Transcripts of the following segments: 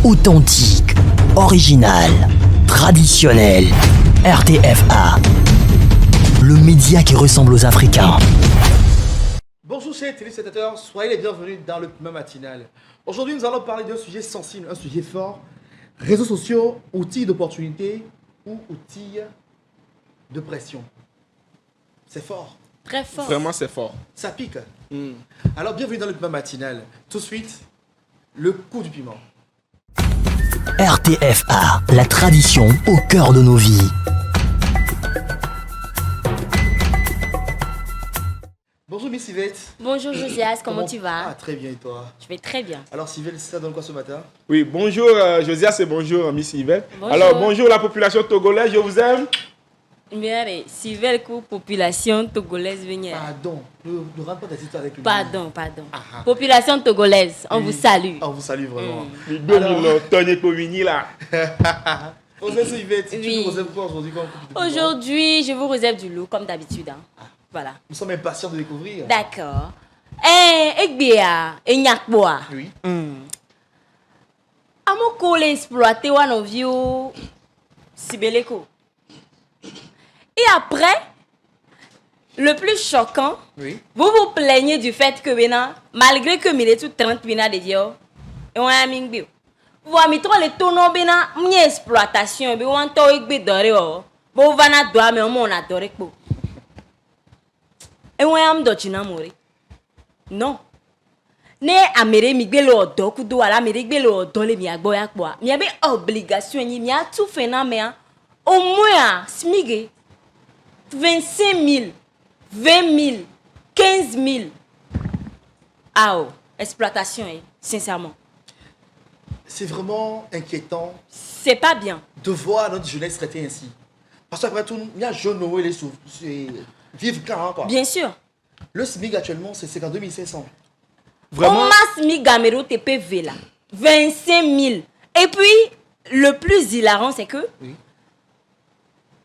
authentique, original, traditionnel. RTFA, le média qui ressemble aux Africains. Bonjour chers téléspectateurs, soyez les bienvenus dans le Puma matinal. Aujourd'hui, nous allons parler d'un sujet sensible, un sujet fort. Réseaux sociaux, outils d'opportunité ou outils de pression. C'est fort. Très fort. Vraiment, c'est fort. Ça pique. Alors, bienvenue dans le Puma matinal. Tout de suite, le coup du piment. RTFA, la tradition au cœur de nos vies. Bonjour Miss Yvette. Bonjour Josias, comment tu vas? Ah, très bien et toi? Je vais très bien. Alors Yvette, ça donne quoi ce matin? Oui, bonjour Josias et bonjour Miss Yvette. Bonjour. Alors, bonjour la population togolaise, je vous aime. Mais si population togolaise venir. Pardon, ne rentre pas des histoires avec le Pardon. Population togolaise, on vous salue. On vous salue vraiment. Le 2000, Tony Povini là. Professeur Yvette, tu Oui. nous réserves quoi aujourd'hui comme coup du piment? Aujourd'hui, je vous réserve du loup comme d'habitude. Hein. Voilà. Nous sommes impatients de découvrir. D'accord. Egbea, Enyakboa. Oui. Amoko l'exploiter one of you Sibeleko. Et après, le plus choquant, Oui. vous vous plaignez du fait que maintenant, malgré que il est tout 30 minutes de Dieu, et on a mis bio. Vous avez mis trop les tonneaux bena, une exploitation, et on t'a eu doré oh. Bon, va na doa mais on a doré quoi. Et on a mis d'autres mourir. Non. Ne amere migbelo doku do ala amere gbelo dole mi agbo yakbo. Mi abe obligation ni mi a tout fait na me au moins smigé 25 000, 20 000, 15 000. Ah oh, exploitation, sincèrement. C'est vraiment inquiétant C'est pas bien. de voir notre jeunesse traitée ainsi. Parce qu'après tout, il y a jeune Noël et vivre quand quoi. Bien sûr. Le SMIC actuellement, c'est 52 500. Vraiment, On m'a mis gamero TPV là. 25 000. Et puis, le plus hilarant, c'est que, Oui.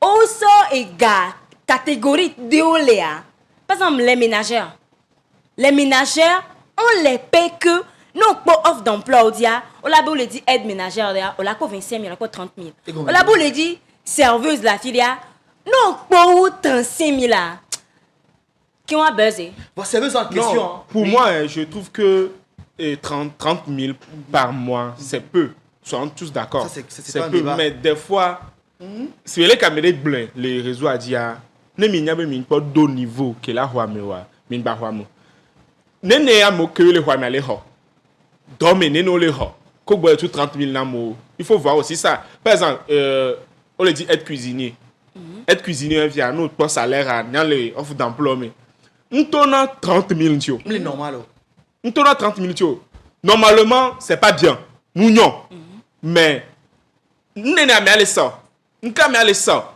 also égard, catégorie de Oléa. Par exemple, les ménagères. Les ménagères, on les paie que, non, pas offre d'emploi, on dit, on l'a beau le dit aide ménagère, on l'a quoi 25 000, on l'a quoi 30 000. Et On combien l'a beau le dit serveuse la filia, non, pas 35 000 là. Qui ont buzzé. Bon, c'est en question. non, hein. pour Oui. moi, je trouve que 30 000 par mois, c'est peu. Soyons tous d'accord. Ça, c'est pas C'est un peu, débat. mais des fois, si les caméras blancs, les réseaux a dit, ne m'y pas d'au niveau que la roi me wa, min ba roi mo. Ne ya mo que le roi me le ho. Dorme ne no le ho. Ko boy tout 30 000 na mo. Il faut voir aussi ça. Par exemple, on le dit être cuisinier. Être cuisinier via notre pas salaire à les offre d'emploi mais on tourne 30 000 tio. Les normal. On tourne 30 000 tio. Normalement, c'est pas bien. Nous non. Mais nous n'avons pas les ça. Nous n'avons pas les ça.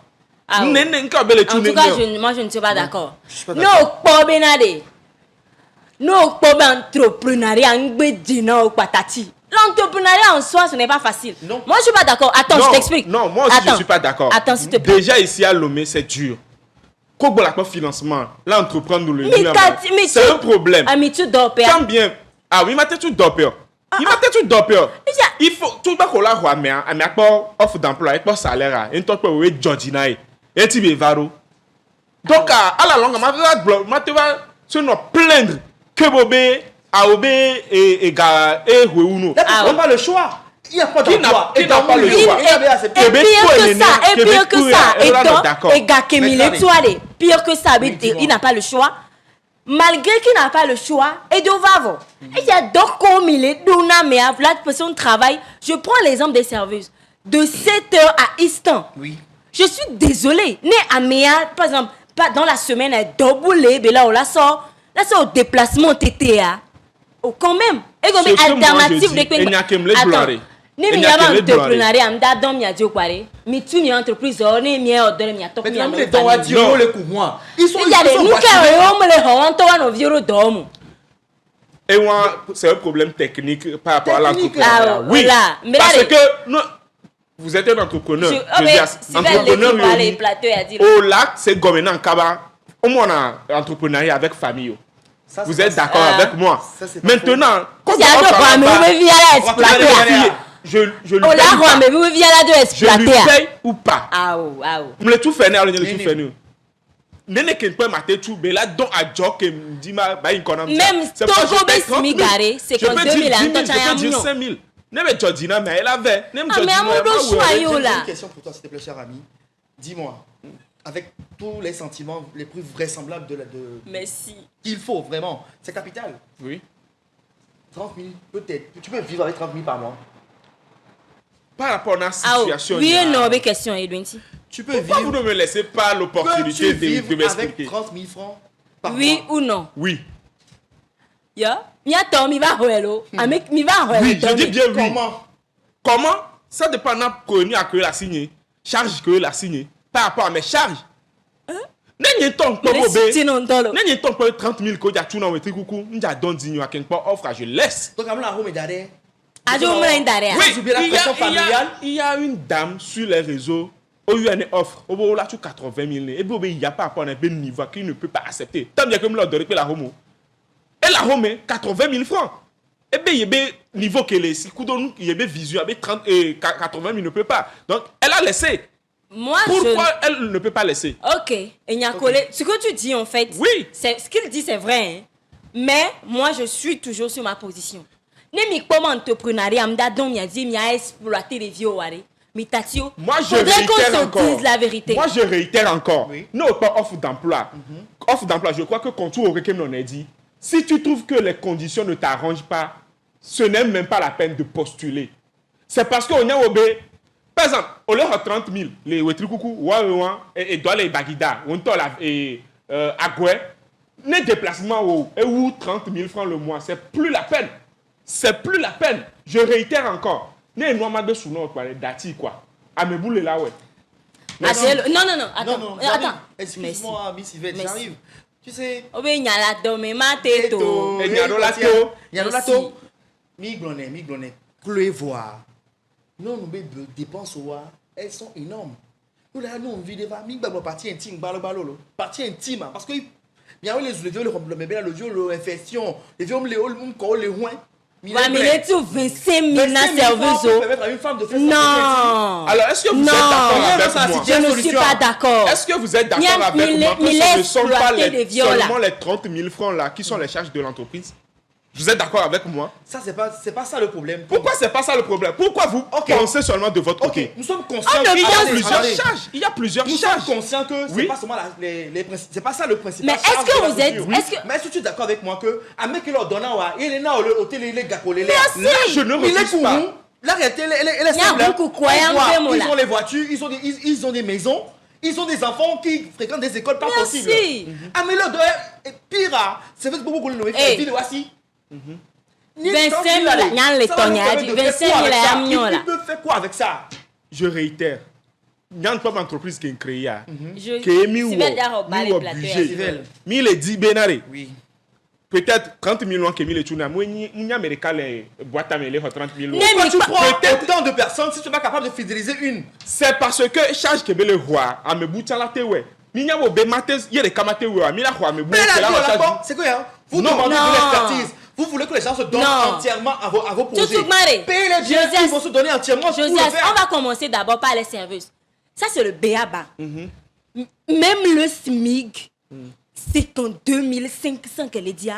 Ah Nous ouais. n'avons pas les En tout cas, moi je ne suis pas d'accord. Je suis pas Non, d'accord. pas benade. Non, pas entrepreneuriat, on patati. L'entrepreneuriat en soi, ce n'est pas facile. Non. Moi, je suis pas d'accord. Attends, Non, je t'explique. Non, moi aussi, je ne suis pas d'accord. Attends, s'il te plaît. Déjà, ici à Lomé, c'est dur. Quand on a pas financement, là, entreprendre le Mais c'est un problème. Ah, mais tu dors, père. Quand bien. Ah oui, il m'a tout doppeur. Il m'a tout doppeur. Il faut tout le monde là, mais à mes pas offre d'emploi, avec pas salaire, et toi, oui, Georgina, et tu es varo. Donc, à la longue, ma te va se nous plaindre que Bobé, Aobé et Hueuno. Ah On n'a ouais. pas le choix. Il n'y a pas Qui d'emploi. n'a pas le choix? Il avait accepté. Et Québec, pire toi, que elle est ça, née. et pire Québec, que toi, ça, elle et est donc, d'accord. et gars Kémile, Mais tu vois, pire que ça, Oui, dis-moi. il n'a pas le choix. Malgré qu'il n'a pas le choix, et de vavo. Et il y a d'autres comme il est, mais la personne travaille. Je prends l'exemple des serveuses. De 7h à instant. Oui. Je suis désolée. Né à Méa, par exemple, pas dans la semaine, elle doublé, mais là, on la sort au déplacement TTA. Oh, quand même. Et comme Ce que moi, alternative je dis, il n'y a qu'à me les Attends. gloire. Ni Il mi n'y a yaba qu'à les gloire. entrepreneuriat, m'da dom mi adio kware. Mi tu mi entreprise, ni mi odore mi atop mi Maintenant, amo. les dons à dire Non. les coups moi. Ils sont Il y a des nous qui vaccinés. ont le hon to one of euro dom. Et moi, c'est un problème technique par rapport à Technique, l'entrepreneuriat. ah, Oui, voilà. Mais parce là, que nous, vous êtes un entrepreneur. Entrepreneur, entrepreneur les oui. plateaux et a dit. Au lac, c'est gouvernant Kaba. Au moins, on a entrepreneuriat avec famille. Vous êtes d'accord avec moi? Ça, c'est pas Maintenant, Il y a d'autres mais on veut via On va exploiter. parler de je lui Oh paye là, ou pas. mais vous vient là de Je lui exploiter. paye ou pas. Ah oh, ah oh. Je me tout fait, je le tout Nene. fait. Nene qui peut mater tout, mais là, donc à Joe qui me dit, bah, il connaît. Même Togo Besmi Garé, c'est je qu'en peux dire 2000, 10 000, en je tant peux dire que 5 000. Neme Jordina, mais elle avait. Ah, mais à mon dos, choyau J'ai là. une question pour toi, s'il te plaît, cher ami. Dis-moi, avec tous les sentiments les plus vraisemblables de Merci. qu'il faut vraiment, c'est capital. Oui. 30 000, peut-être. Tu peux vivre avec 30 000 par mois. Par rapport à la Ah oh. situation. Oui et là, non, mais question, Edwinti. Tu peux pourquoi vous vivre, ne me laissez pas peux l'opportunité tu de vivre avec m'expliquer? 30 000 francs par Oui mois. ou non? Oui. Yo, mi a to mi va hoelo. Avec mi va hoelo. Oui, je dis bien oui. Comment? Comment? Ça dépend de la commune à que la signé. Charge que la signé. Par rapport à mes charges. N'est-ce pas Mais si tu n'en t'en N'est-ce pas 30 000 que tu as tout dans le truc coucou? Nous avons dit à quelque part offre, je laisse. Donc, à la home et derrière. Ajo mo la ndare. Oui. oubliez la pression familiale. Il y a une dame sur les réseaux. Au lieu d'une offre, au bout là, tu 80 000. Et puis, il n'y a pas rapport à un niveau qu'il ne peut pas accepter. Tant bien que me l'a donné que la homo. Et la homo, 80 000 francs. Et bien, il y a un niveau qu'elle est. Si il y a une vision, 30 et 80 000 ne peut pas. Donc, elle a laissé. Moi, Pourquoi elle ne peut pas laisser? Ok. Et n'y a collé. Ce que tu dis, en fait, Oui. ce qu'il dit, c'est vrai. Hein? Mais moi, je suis toujours sur ma position. Nemi comment entrepreneuriat, m'da donc m'a dit, m'a exploité les vieux waré. Mi tatio. Moi, je faudrait qu'on réitère se encore. dise la vérité. Moi, je réitère encore. Oui. Non, pas offre d'emploi. Offre d'emploi, je crois que quand tu aurais comme on a dit, si tu trouves que les conditions ne t'arrangent pas, ce n'est même pas la peine de postuler. C'est parce qu'on a obé. Par exemple, au lieu de 30 000, les Wetrikuku, et dans les Bagida, on t'a la Agoué, les déplacements ou 30 000 francs le mois, c'est plus la peine. C'est plus la peine. Je réitère encore. Né noir de sous notre dati quoi. À me bouler là ouais. Adèle, non, attends. Non, Attends. excuse-moi, Miss Yvette, Merci. j'arrive. Tu sais, Obe n'y a la dome, ma teto. Et Nyarolato. Nyarolato. Mi glonné. Chloé voir. Non, nous de dépenses, elles sont énormes. Nous là, nous on vit des familles, partie intime, balolo. Partie intime, parce que il y a les vieux, le vieux, l'infection, les vieux, les loin. Ouais, mais les tout 25 000 na service. Permettre à une femme de faire ça. Non. Alors, est-ce que vous êtes Non. d'accord avec ça, moi? Je ne suis pas d'accord. Est-ce que vous êtes d'accord Mia- avec mille- moi que mille ce ne sont pas exploiter des viols, seulement les 30 000 francs là qui sont les charges de l'entreprise? Vous êtes d'accord avec moi? Ça, c'est pas ça le problème. Pourquoi c'est pas ça le problème? Pourquoi vous pensez seulement de votre Ok, côté? nous sommes conscients. ne Il y a pense plusieurs Attendez. charges. Il y a plusieurs Nous sommes charges. conscients que c'est Oui. pas seulement c'est pas ça le principal. Mais est-ce charge que de la vous êtes- mesure. est-ce que- Mais est-ce que tu es d'accord avec moi que un mec qui leur donne il est là au hôtel les gars collés là. Merci. Là, je ne Il est refuse pour pas. nous. La réalité elle est Il y a simple. beaucoup quoi, il y a un peu, moi, Ils là. ont les voitures, ils ont des maisons, ils ont des enfants qui fréquentent des écoles pas Merci. possibles. Ah mais là pire, c'est fait beaucoup de nous Hey. vidéo assis. 25 000 là, il y a les tognades, 25 000 là, il y a là. Il peut faire quoi avec ça? Je réitère. Il y a une petite entreprise qui est créée. Je Qui est mis où? Si belle d'ailleurs, Mis les au plateaux, budget. Sylvain. Mis les 10 bénarés. Oui. Peut-être 30 000 francs que mis les tuna. Moi, il y a américain les boîtes à mêler 30 000 Mais- francs. Pourquoi tu prends peut-être- autant de personnes si tu n'es pas capable de fidéliser une? C'est parce que charge que le roi a me boutin la tewe. Minya wo be mates yere kamate we mi la roi me Mais là, boutin d'accord, c'est quoi? Vous Non. demandez Non. de l'expertise. Vous voulez que les gens se donnent Non. entièrement à vos projets. Tout maré. Payez les biens, Josias- ils vont se donner entièrement pour le Josias, faire. on va commencer d'abord par les services. Ça, c'est le BABA. Même le SMIG, c'est en 2500 qu'elle est dit.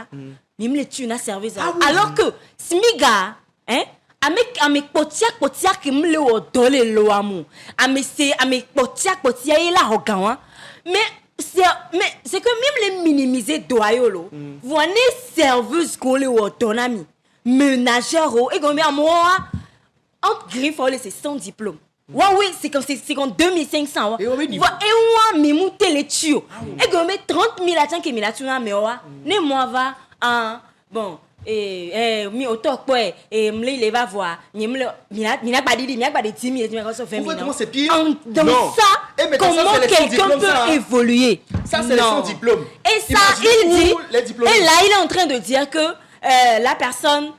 Même les tunes à service. Ah oui. Alors que SMIGA, hein, avec potiak qui me le donne le loamu. Avec potiak il la hogawa. Mais c'est que même les minimiser doyolo. Voilà les services qu'on les donne. Ménagère, et comme à moi, entre Griffolle, c'est sans diplôme. Ouais, oui, c'est comme 2500. Ouais. Et au niveau. Et moi, mais monter les tuyaux. Et comme 30 000 à 5 000 à tout, mais ouais, ne moi va, bon, mi auto quoi, et me il va voir, il n'a pas dit 10 000, mais ça fait Vous voyez comment c'est pire? Dans Non. ça, Eh, mais dans ça, comment c'est les quelqu'un sans-diplômes, peut ça, hein. évoluer? Ça, c'est les Non. sans-diplômes. Et ça, il Imaginez dit, où les diplômés. et là, il est en train de dire que la personne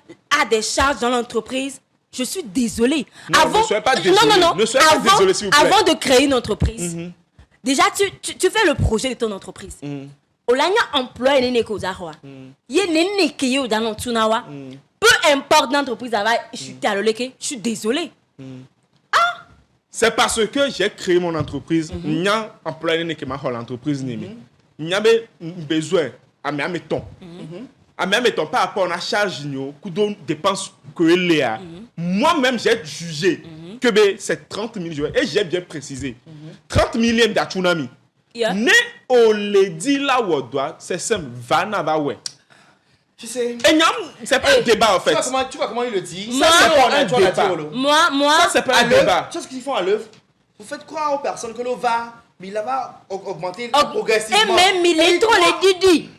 a des charges dans l'entreprise. Je suis désolée. Non, ne soyez pas désolée. Non. Ne soyez pas désolée, s'il vous plaît. Avant de créer une entreprise, déjà, tu fais le projet de ton entreprise. Olanya emploi ene ko za ho. Ye nene ke yo da no tunawa. peu importe l'entreprise, je suis je suis désolée. C'est parce que j'ai créé mon entreprise. Il y a un employé qui m'a fait l'entreprise. Il y a besoin à mes temps. À mes temps par rapport à la charge que dépense que l'EA. Moi-même, j'ai jugé que c'est 30 000 et j'ai bien précisé. 30 millième d'Achunami. Ne on le dit là où on doit, c'est simple. Vanna va ouais. Tu sais. C'est pas un débat en fait. Tu vois comment il le dit? Moi, ça, c'est pas un débat. Moi, Ça, c'est pas un débat. Tu sais ce qu'ils font à l'œuvre? Vous faites croire aux personnes que l'eau va, mais il va augmenter progressivement. Et même, il est trop les didi.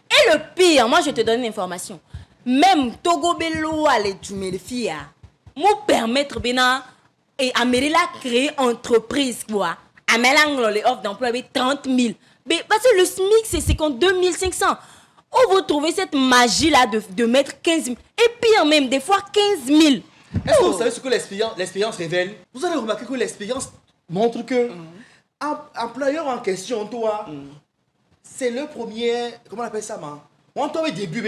Et le pire, moi, je te donne une information. Même Togo Bello, allez, tu me le fies, moi, permettre, et Amérila créer entreprise, quoi. Amélang, les offres d'emploi, 30 000. Mais, parce que le SMIC, c'est 52 500. Où vous trouvez cette magie-là de mettre 15 000? Et pire même, des fois 15 000. Est-ce que vous savez ce que l'expérience révèle? Vous allez remarquer que l'expérience montre que employeur en question, toi, c'est le premier, comment on appelle ça, man? On tombe au début,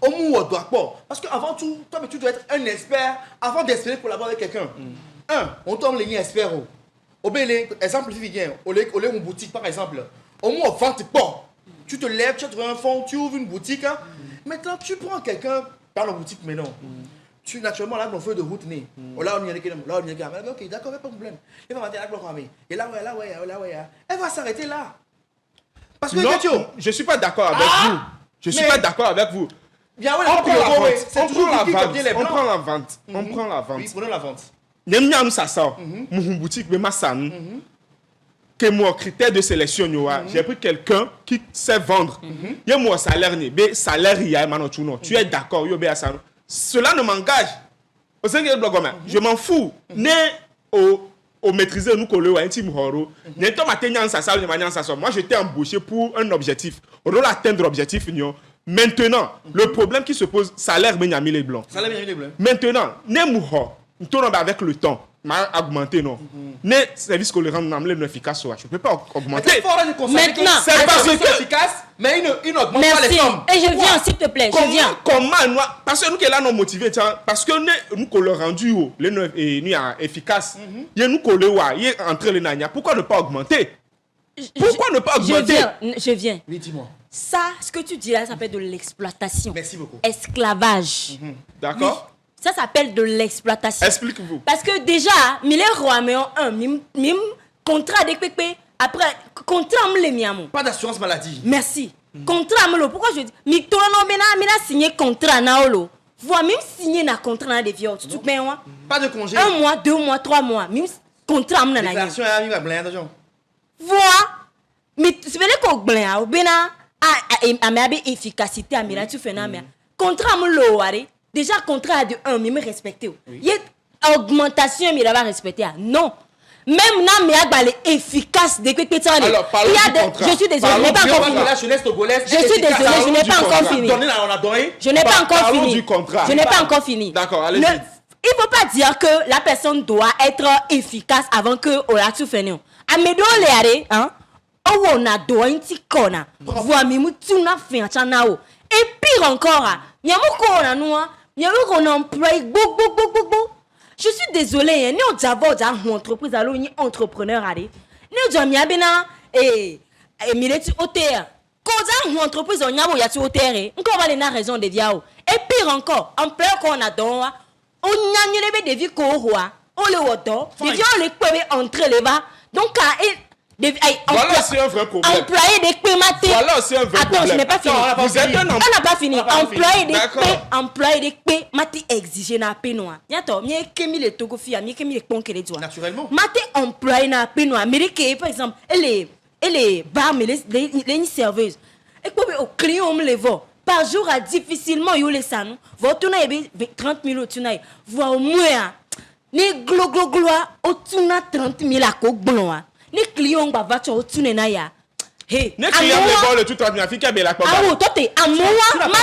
au moins, on doit pas. Parce qu'avant tout, toi, tu dois être un expert avant d'espérer collaborer avec quelqu'un. On tombe les expert. Au exemple, si vient, au lieu une boutique, par exemple, au moins, on vend pas. Tu te lèves, tu as un fonds, tu ouvres une boutique. Maintenant, tu prends quelqu'un dans la boutique, mais non. Tu naturellement là, dans le feu de route, né. Là, on y a des ok, d'accord, pas de problème. Il va m'attendre à la et là, ouais. Elle va s'arrêter là. Parce que non, je ne suis pas d'accord avec vous. Je ne suis pas d'accord avec vous. Bien, ouais, on prend la vente. Oui, prenons la vente. Nous ça sort. Mon boutique, mais ma san. Que mon critère de sélection, j'ai pris quelqu'un qui sait vendre. Il y a mon salaire, salaire, il y a tu es d'accord, cela ne m'engage. Je m'en fous. Au maîtriser, nous collons un team horo. Moi, je t'ai embauché pour un objectif. On doit atteindre l'objectif. Maintenant, le problème qui se pose, salaire, Benjamin les blancs. Maintenant, nous tournons avec le temps. M'a augmenté non. Les services que le rend efficace, je peux pas augmenter. Maintenant, c'est parce que efficace, mais il n'augmente pas les sommes. Et je viens, s'il te plaît, je viens. Comment parce que nous qui là non motivé, parce que nous que le rendu les efficace, il nous que le il est entre les nania. Pourquoi ne pas augmenter? Pourquoi ne pas augmenter? Je viens. Oui, dis-moi. Ça, ce que tu dis là, ça s'appelle de l'exploitation. Merci beaucoup. Esclavage. D'accord. Oui. Ça s'appelle de l'exploitation. Explique-vous. Parce que déjà, mille rois mais mime contrat de pépé après contrat me les miamou. Pas d'assurance maladie. Merci. Contrat me lo pourquoi je dis mi to no bena signé contrat na olo. Vois même signé na contrat na de vieux tu ben moi. Pas de congé. 1 mois, 2 mois, 3 mois, même contrat me na na. Déclaration à mi va blanc attention. Vois mais c'est vrai ko blanc bena a me efficacité a mira tu fais na mais contrat me lo wari. Déjà, contrat de 1, mais me respecter. Il y a augmentation, mais il va respecter. Non. Même là, mais il est efficace. Alors, parlons du contrat. Je suis désolé, je n'ai pas encore fini. Je suis désolé, je n'ai pas encore fini. Je n'ai pas encore fini. Je n'ai pas encore fini. D'accord, allez-y. Il ne faut pas dire que la personne doit être efficace avant que on la tout finisse. Amedo le hein? Oh, on a doit un petit corner. Voir mais tu n'as fait un chanao. Et pire encore, il y a un nous. Il y a un emploi, je suis désolée, nous avons une entreprise, nous entrepreneur, nous avons et mileti hôtel. Quand une entreprise, on a un hôtel, on va aller raison de diao. Et pire encore, employeur qu'on a dans, on a des vies qu'on voit, on le voit, des vies on les peut entrer là-bas. Donc, voilà, c'est un vrai problème. Employé des pématés. Voilà, c'est un vrai problème. Attends, je n'ai pas fini. Vous êtes un on n'a pas fini. Employé des pé, mati exigé na pé noir. Yato, mi kemi le togo fia, mi kemi le ponke les doigts. Naturellement. Mati employé na pé noir. Américain, par exemple, elle est bar, mais les serveuses. Et puis, au client, on me les voit. Par jour, à difficilement, yo les sanou. Votre tourna, 30 000 au tourna. Voir au moins, ni glo, au tourna 30 000 à co blanc. Les clients va voiture au tunnel na ya. Hey, les clients me volent tout à l'heure. Fika bela quoi. Ah oui, toi t'es à moi. Tu n'as pas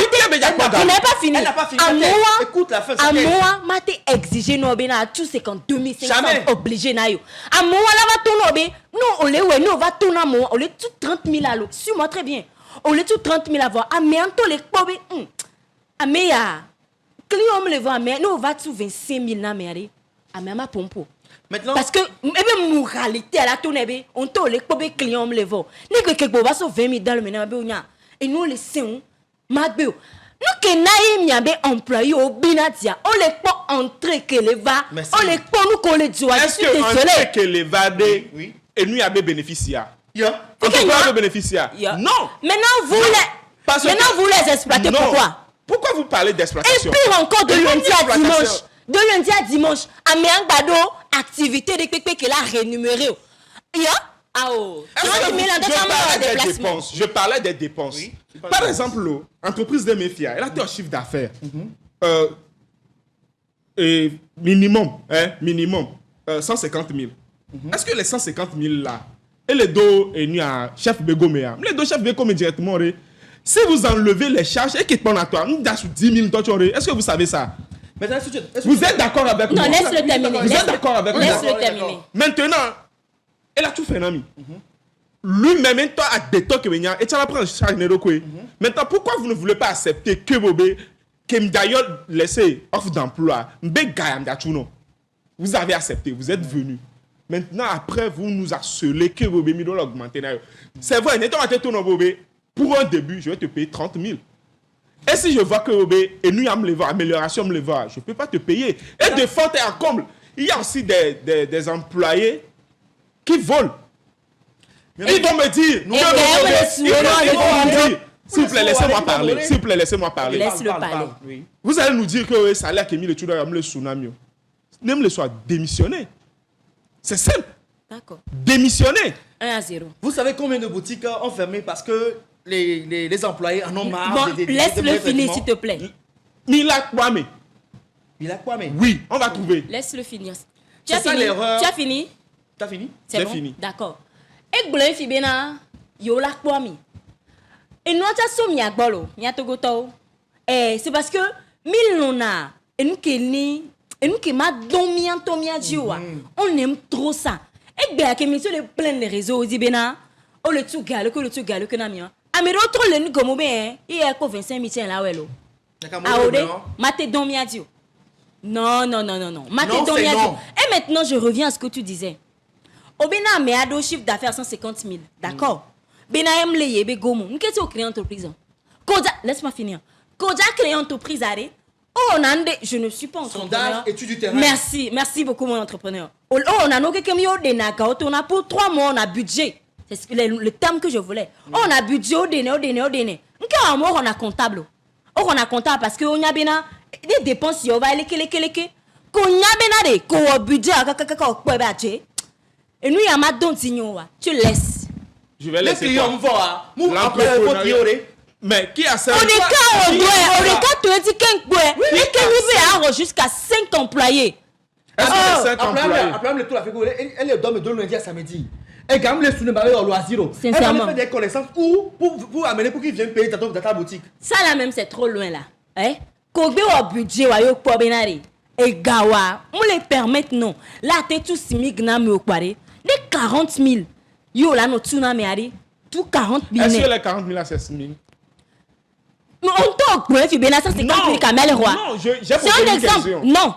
fini. Elle n'a pas fini. À moi. Écoute la fin. À moi, mate exigé no bena tout c'est qu'en 2500 obligé na yo. À moi là va tourner be. Non, on les ouais, nous va tourner moi. On les tout 30 000 à l'eau. Suis-moi très bien. On les tout 30 000 à voir. Ah mais en tout les pobe. Améa, client me le vend, mais nous on va tout 25 000 na mère. Améa ma pompo. Maintenant, Parce que même moralité à la tourne, on t'a les clients me le vend. N'est que quelque chose 20 000 dans le ménage et nous les sons, Magbeo. Nous que naïm yabe employé au binatia, on les pas entrer que les va, Merci. on les pas nous qu'on les doit. Est-ce que on que les vade Oui. et nous y a des bénéficiaires? Yeah. On que peut y a- pas de bénéficiaires. Non. Maintenant vous Parce les, que- maintenant vous les exploitez. Non. Pourquoi? Pourquoi vous parlez Et d'exploitation? pire encore de Et lundi à l'exploitation. dimanche. De lundi à dimanche, à Méangbado, activité de pépé qu'elle a rémunéré. Ya? Ah oh. Est-ce que je parlais des dépenses. Oui. Par exemple, l'entreprise de Mefia, elle a fait un chiffre d'affaires. Et minimum 150 000. Est-ce que les 150 000 là, et les deux est nu à chef Begomea, les deux chefs Begomea directement, si vous enlevez les charges et qu'ils prennent à toi, nous donnons 10 000 toi, est-ce que vous savez ça? Maintenant, est-ce que Vous êtes d'accord avec Non, moi? laisse-le terminer. Vous êtes d'accord avec moi? Laisse-le terminer. Maintenant, elle a tout fait, Nami. Lui-même, toi, a des tocs et tu vas prendre charge de quoi. Maintenant, pourquoi vous ne voulez pas accepter que Bobé, que d'ailleurs laisser offre d'emploi, vous avez accepté, vous êtes venu. Maintenant, après, vous nous harcelez que Bobé, mi doit l'augmenter. C'est vrai, n'étant pas Bobé, pour un début, je vais te payer 30 000. Et si je vois que Bobé, et nous, amélioration, me le voir, je ne peux pas te payer. Et de faute et en comble, il y a aussi des employés qui volent. Ils vont me dire, s'il vous plaît, laissez-moi parler. S'il vous plaît, laissez-moi parler. Laisse-le parler. Oui. Vous allez nous dire que le salaire qui est mis le tsunami, le tsunami. Même le soit démissionné. C'est simple. D'accord. Démissionner. 1-0. Vous savez combien de boutiques ont fermé parce que les employés en ont marre Bon, laisse-le finir, s'il te plaît. Mila Kwame. Il a quoi, mais? Oui, on va trouver. Laisse-le finir. Tu C'est as ça, fini? l'erreur. Tu as fini? T'as fini? C'est J'ai bon? fini. D'accord. Et Goulen Fibena, yo la kwami. Et nous, tu as soumi à Gbolo, Nya Togoto. Et c'est parce que, mille nona, et nous qui m'a domi en tomia dioa. On aime trop ça. Et bien, que monsieur le plein les réseaux, dit Bena, oh le tout gale, que namia. Ah, mais l'autre, le nous comme bien, il y a quoi 25 000 là, ouais, ah, Ode, mate domi à dio. Non. Mate Non, domi c'est à dio. non. Et maintenant, je reviens à ce que tu disais. Obena me a do chiffre d'affaires 150 000. D'accord. Bena aime les yébé gomo. Nous qu'est-ce qu'on crée entreprise? Koda, laisse-moi finir. Koda crée entreprise arrêt. Oh, on a je ne suis pas entrepreneur. Sondage, étude du terrain. Merci beaucoup mon entrepreneur. Oh, on a nos quelques millions de naga. On a pour 3 mois, on a budget. C'est le terme que je voulais. Oh, on a budget, au déné. On a comptable. Oh, on a comptable parce que on a bena des dépenses, on va aller que. Qu'on y a bena de, qu'on budget, et nous, il y a ma don tu laisses. Je vais Les laisser clients quoi? vont à. Nous, après, il faut dire. Mais qui a ça? On est quand on doit, tu as dit qu'un bois, jusqu'à 5 employés. Est-ce que c'est 5 employés? Après, le tout la fait, elle donne de lundi à samedi. Et quand même, les sous-ne barrent au loisir. Elle Sincèrement. va faire des connaissances ou pour amener pour qu'ils viennent payer dans ta boutique. Ça là même, c'est trop loin là. Hein? Kobe au budget, wa yo kwa benari. Et gawa, on les permet non. Là, t'es tout simig na me okware. Les 40 000. Yo là, no tuna me ari. Tout 40 000. Est-ce que les 40 000 à 16 000? Mais on t'en quoi, fi bena 150 000 kamel roi. Non, j'ai C'est posé un une exemple. question. Non,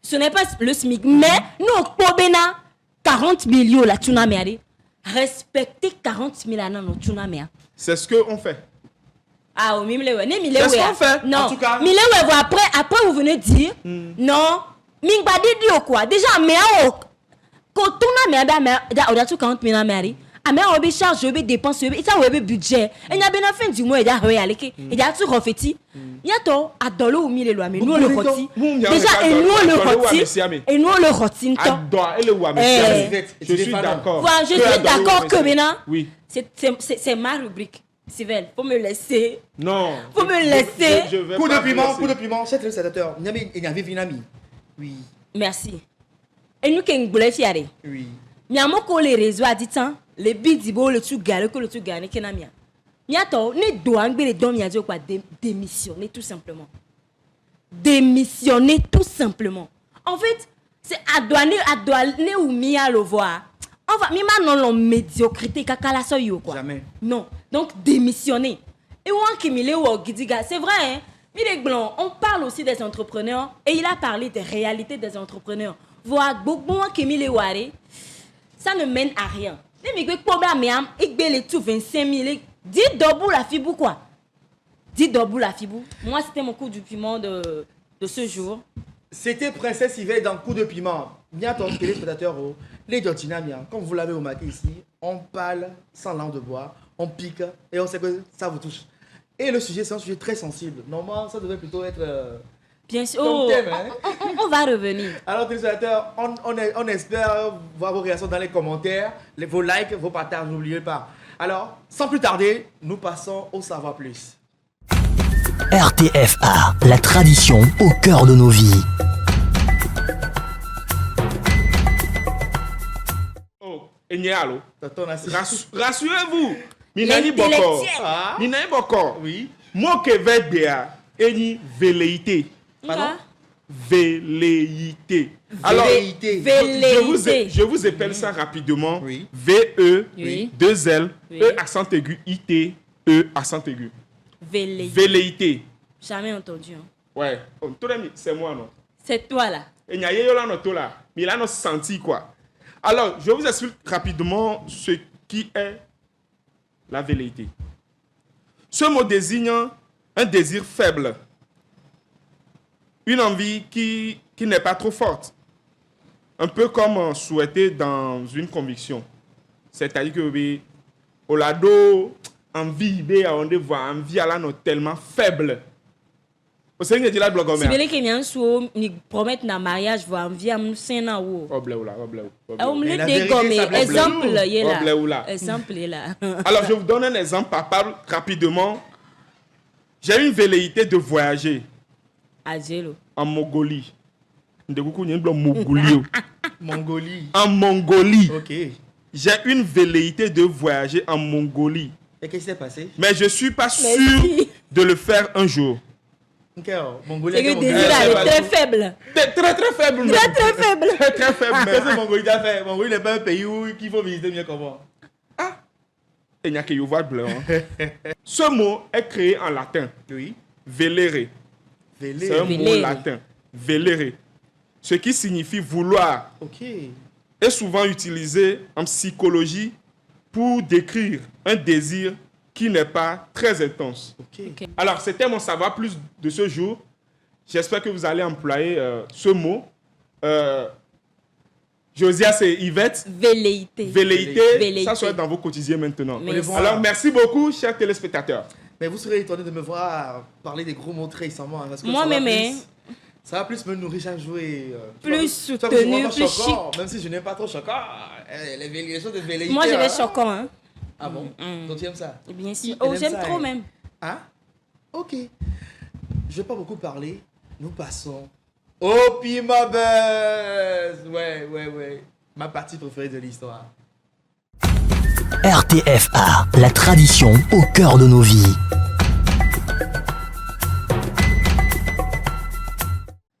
ce n'est pas le SMIC. Mais nous, pour bena 40 000 la tuna me ari. Respectez 40 000 à non tuna me. C'est ce qu'on fait. Ah, oui, mille C'est ce qu'on fait. Non, En tout cas. mille après vous venez dire, non, mingbadi dit quoi? Déjà, mais quand on a on a tout 40 000 à mairie. Ah, mais on a charge, on a dépenses, on a budget. Et il y a bien la fin du mois, il y a réalité. Il y a tout refait. Il y a tout à dollar ou mille lois, mais nous le rôti. Déjà, et nous le rôti. Et nous le rôti. Adore et le Wamé. Je suis d'accord. Voilà, je suis d'accord que maintenant, Oui. c'est ma rubrique. Sylvain, faut me laisser. Non. Faut me laisser. Je vais Coup pas de piment, laisser. coup de piment, c'est le sénateur. Il y avait Vinami. Oui. Merci. Et nous, qui nous fier. Oui. Miamo ko les réseaux a dit tant les bidibo le tout gare que le tout gare que na mia. Miato ne doit ngbe les dom miadio quoi démissionner tout simplement. Démissionner tout simplement. En fait, c'est adouaner ou mia le voir. On va mima non la médiocrité kakala so yo quoi. Jamais. Non. Donc démissionner. Et on qui mile ou gidiga, c'est vrai hein. Mire Blanc, on parle aussi des entrepreneurs et il a parlé des réalités des entrepreneurs. Voir beaucoup qui mille ware, ça ne mène à rien. Les migrants problème, ils les tout 25 000. Dis debout la fibou quoi. Dis debout la fibou. Moi c'était mon coup du piment de ce jour. C'était Princesse Yvette dans Coup de piment. Bien ton téléspectateur, les Diotinamiens, comme vous l'avez remarqué ici, on parle sans langue de bois, on pique et on sait que ça vous touche. Et le sujet, c'est un sujet très sensible. Normalement, ça devrait plutôt être bien sûr. comme thème. Hein? On va revenir. Alors, téléspectateurs, on espère voir vos réactions dans les commentaires, vos likes, vos partages, n'oubliez pas. Alors, sans plus tarder, nous passons au Savoir Plus. RTFA, la tradition au cœur de nos vies. Oh, Enyalo. Tonton Nassi. Rassurez-vous. Minani Boko. L'intellectuel. Ah, Minani Boko. oui. Moi que Vedbea, Eni velléité. Pardon? Velléité. Alors, Velléité. je vous appelle ça rapidement. Oui. V-E, Oui. 2 L, Oui. E accent aigu, I-T, E accent aigu. Velléité. Jamais entendu. Hein. Ouais. Oh, tout le monde, c'est moi, non? C'est toi là. Et il y a là, non, tout là. Mais il a senti quoi. Alors, je vous explique rapidement ce qui est la velléité. Ce mot désigne un désir faible. Une envie qui n'est pas trop forte. Un peu comme souhaité dans une conviction. C'est-à-dire que, oui, au lado, envie, on voit envie à la tellement faible. Vous savez que je dis là, blog Si vous voulez que nous soyons promettre un mariage, vous envie à nous faire un ou. Mais la vérité, ça blesse. Exemple, il est Oblé. là. Exemple, il est là. Alors, je vous donne un exemple palpable rapidement. J'ai une velléité de voyager Adjelo. en Mongolie. Mongolie. Mongolie. En Mongolie. Ok. J'ai une velléité de voyager en Mongolie. Et qu'est-ce qui s'est passé? Mais je ne suis pas sûr Merci. de le faire un jour. Ok, Mongolie. C'est que le Mongolie. désir c'est là pas est très tout. faible. Très, très faible. même. Très faible. Très, très faible. Qu'est-ce même. que Mongolie t'a fait? Mongolie n'est pas un pays qu'il faut visiter mieux comment. Et il n'y a que Yovar bleu. Hein. Ce mot est créé en latin. Oui. Velere. Vélé. C'est un mot Velere. latin. Velere. Ce qui signifie vouloir. Ok. Est souvent utilisé en psychologie pour décrire un désir qui n'est pas très intense. Ok. Ok. Alors, c'était mon savoir plus de ce jour. J'espère que vous allez employer ce mot. Josias et Yvette, Velléité. velléité, Velléité. ça sera dans vos quotidiens maintenant. Mais les voit. Alors, merci beaucoup, chers téléspectateurs. Mais vous serez étonné de me voir parler des gros mots très récemment. Hein, parce que Moi-même, ça va plus me nourrir chaque jour et... Plus tu vois, soutenu, moi, plus choquant, même si je n'aime pas trop choquant. Les choses de velléité. Moi, je vais hein. choquant. Hein. Ah bon? Donc tu aimes ça? Bien sûr. Elle Oh, aime j'aime ça, trop elle. même. Hein? Ok. Je vais pas beaucoup parler. Nous passons au Pima Buzz. Ouais. Ma partie préférée de l'histoire. RTFA, la tradition au cœur de nos vies.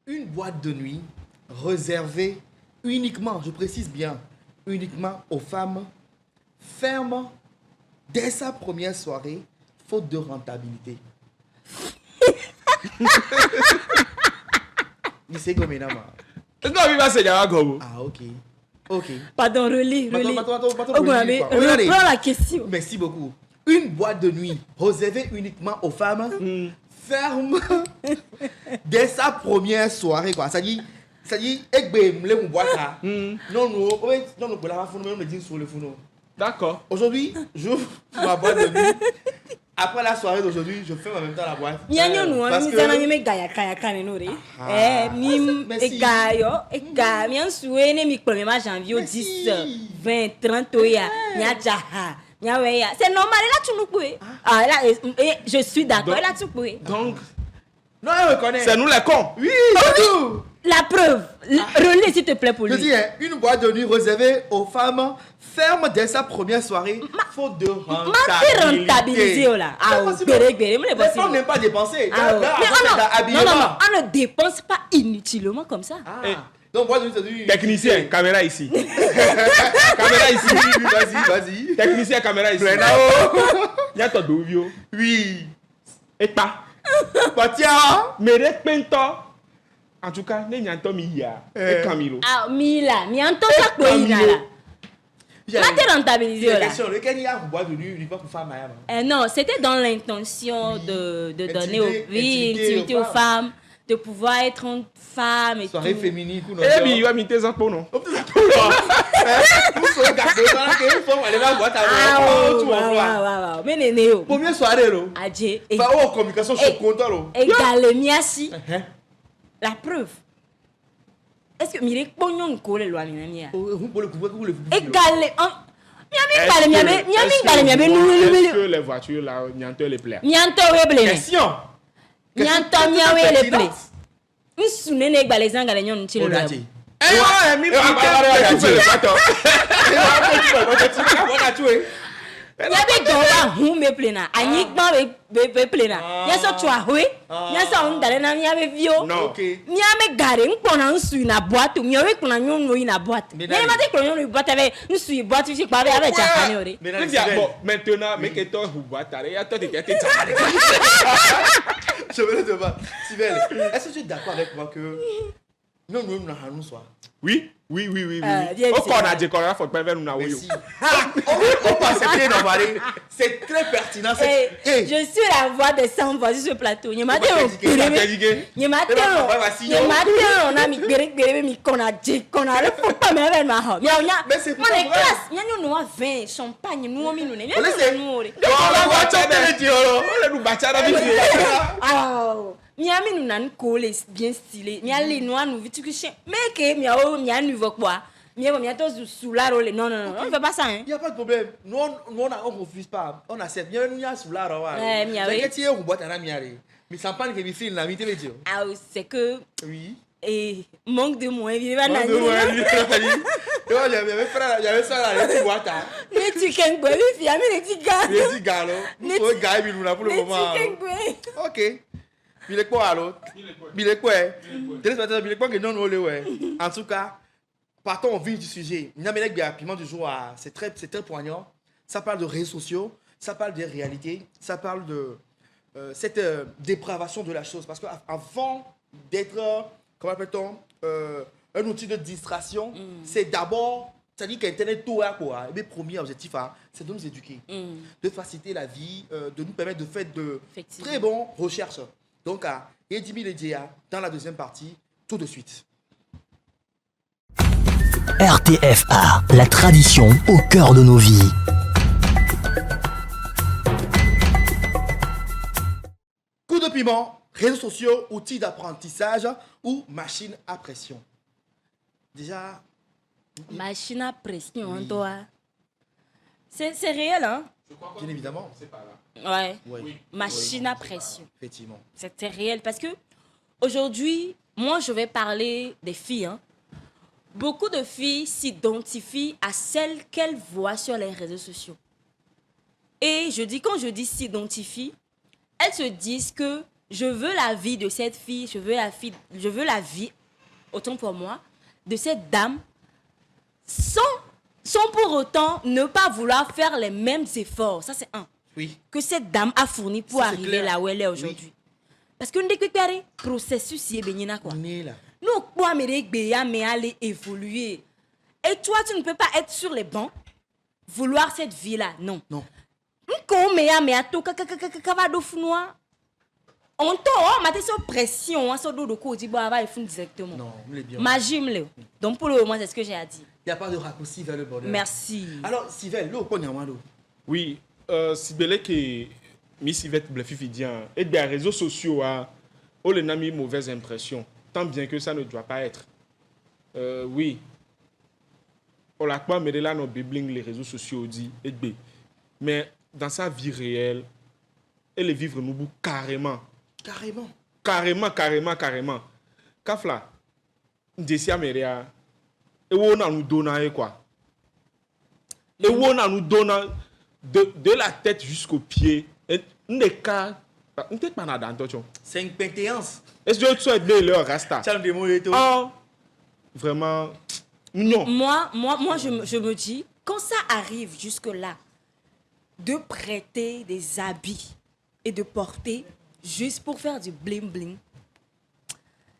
Une boîte de nuit réservée uniquement, je précise bien, uniquement aux femmes, ferme dès sa première soirée, faute de rentabilité. C'est comme une amant. Non, il va se dire à Gobo. Ah, ok. Ok. Pardon, relis. Attends, Oh, mais Regardez. reprends la question. Merci beaucoup. Une boîte de nuit réservée uniquement aux femmes ferme dès sa première soirée, quoi. Ça dit, mon boîte là. Non, pour la founo, même le jean sur le founo. D'accord. Aujourd'hui, j'ouvre ma boîte de nuit. Après la soirée d'aujourd'hui, je ferme en même temps la boîte. Mianyo nous, Parce nous que- allons y gaya kaya kane nori. Mim Merci. ega mian soué ne mi premier janvier au Merci. 10 20 30 oya nya jaha nya weya. C'est normal là tu nous coué. Ah là je suis d'accord là tu coué. Donc, Non, elle reconnaît. c'est nous les cons. Oui, c'est tout. La preuve, relais s'il te plaît pour Je lui. dis, hein, une boîte de nuit réservée aux femmes ferme dès sa première soirée, faute de Ma rentabiliser oh là. Ah C'est gbere possible. gbere, me le Les femmes possible. n'aiment pas dépenser. Ah, Là, mais après, c'est dans habillement. on ne dépense pas inutilement comme ça. Ah. Eh. Donc, boîte de nuit, c'est du... Technicien, caméra ici. Caméra ici. Vas-y. Technicien, caméra ici. Plenao. Il y a ton dovio. Oui. Et pas. Bah tiens. Mere pento. En tout cas, ne nyanto mi ya. E Camilo. Ah, Mila, mi anto ça quoi il a là. Là, t'es rentabilisé là. Question, lequel il y a un bois venu, il va pour faire Maya. Non, c'était dans l'intention de donner aux intimité aux femmes, de pouvoir être une femme et Soirée tout. féminine, coup, non. Eh bien, il va m'iter ça pour non. Oh, putain, ça peut là. Vous serez gardés, voilà, que une fois, on allait voir boîte à Ah, mais néné, oh. Première soirée, là. Adje. Enfin, oh, communication, je suis content, là. Égale miasi. La preuve. Est-ce que mire pognon ko le loi minania? Vous pouvez le couvrir, vous le Égale en Est-ce que les voitures là, nyanto les plaît? Nyanto weble. Question. Nyanto miawe le ple. Nsune ne gba les angale nyon ntilo la. Odaji. Eh ouais, mi tu fais le bateau. Nyabe gola hu me plena. Anyi gba be plena. Nyaso twa hwe. Nyaso ndale na miabe vio. Non. Ok. Miame gare nkpona nsu na boîte. Miawe kuna nyon no na boîte. Mais Mais mate kuna nyon boîte avec nsu boîte fi kwa avec chakane ore. Mesdames et Bon, messieurs, maintenant, mais que toi, vous boitez, il y a toi, tu étais je me le demande. Sibelle, est-ce que tu es d'accord avec moi que nous, nous avons soir. Oui. bien Au sûr. corps, on a dit qu'on a fait pas vers nous. Merci. On peut accepter d'en parler. C'est très pertinent. Je suis la voix des 100 voix sur ce plateau. Je m'attends au Tu m'as péré. Je m'attends on a mi péré mi kona dit qu'on a le faut pas me faire ma robe. Mais c'est on est classe. Nous nous vin champagne nous mi nous. On laisse. Ah. Miami nous nan collé bien stylé. Miali noir nous vite que chien. Mais que miao mianu veut quoi? Miao miato sous la rôle. Non, on ne fait pas ça hein. Il n'y a pas de problème. Nous, on refuse pas. On accepte. Bien, nous, il y a sous la roue. Miawe. Tu es au boîte à la miare. Mais ça parle que mes filles n'ont pas dit. Ah, c'est que. Oui. Et manque de moyens, il va Il y avait ça là, les boîtes. Les chicken boy, il y a les chicken. Les gars, nous sommes gars, pour le moment. Ok. Il est quoi alors? Il est quoi? Téléspectateur, il est quoi que non, en tout cas, partons au vif du sujet. Le piment du jour, c'est très poignant. Ça parle de réseaux sociaux, ça parle des réalités, ça parle de cette dépravation de la chose. Parce qu'avant d'être, comment appelle-t-on, un outil de distraction, c'est d'abord, c'est-à-dire qu'Internet, tout est quoi. Et le premier objectif, c'est de nous éduquer, de faciliter la vie, de nous permettre de faire de très bonnes recherches. Donc, Edimi Ledia, dans la deuxième partie, tout de suite. RTFA, la tradition au cœur de nos vies. Coup de piment, réseaux sociaux, outils d'apprentissage ou machine à pression. Déjà. Machine à pression, toi. C'est réel, hein? Bien évidemment. Ouais. Oui. Machine à pression. Effectivement. C'était réel parce que aujourd'hui, moi, je vais parler des filles. Hein. Beaucoup de filles s'identifient à celles qu'elles voient sur les réseaux sociaux. Et quand je dis s'identifient, elles se disent que je veux la vie de cette fille, je veux la vie, autant pour moi, de cette dame, sans pour autant ne pas vouloir faire les mêmes efforts. Ça, c'est un. Oui. Que cette dame a fourni pour arriver clair. là où elle est aujourd'hui. Oui. Parce que nous déclarons processus y est quoi. On est là. Nous quoi mais aller évoluer. Et toi tu ne peux pas être sur les bancs vouloir cette vie là, non. Non. Comme mais à tout va do fnoa. On to maté sur pression, sur do ko di ba va fond directement. Non, on est bien. Magime le. Donc pour le moment c'est ce que j'ai à dire. Il n'y a pas de raccourci vers le bordel. Merci. Alors, Sylvain, l'eau, qu'on y a Oui, si belé que Miss Yvette Blefifi dit, et des réseaux sociaux, on les a mis mauvaise impression, tant bien que ça ne doit pas être. Oui. On l'a pas, mais là, nos bibling, les réseaux sociaux dit, mais dans sa vie réelle, elle est vivre nous carrément. Carrément. Kafla, Jessia Meria, et on a nous donné quoi? Et on a nous donné de la tête jusqu'aux pieds. Un des cas, peut-être pas dans ton. C'est une pétéance. Est-ce que tu as de leur rasta? Oh, vraiment, non. Moi, je me dis, quand ça arrive jusque-là, de prêter des habits et de porter juste pour faire du bling bling.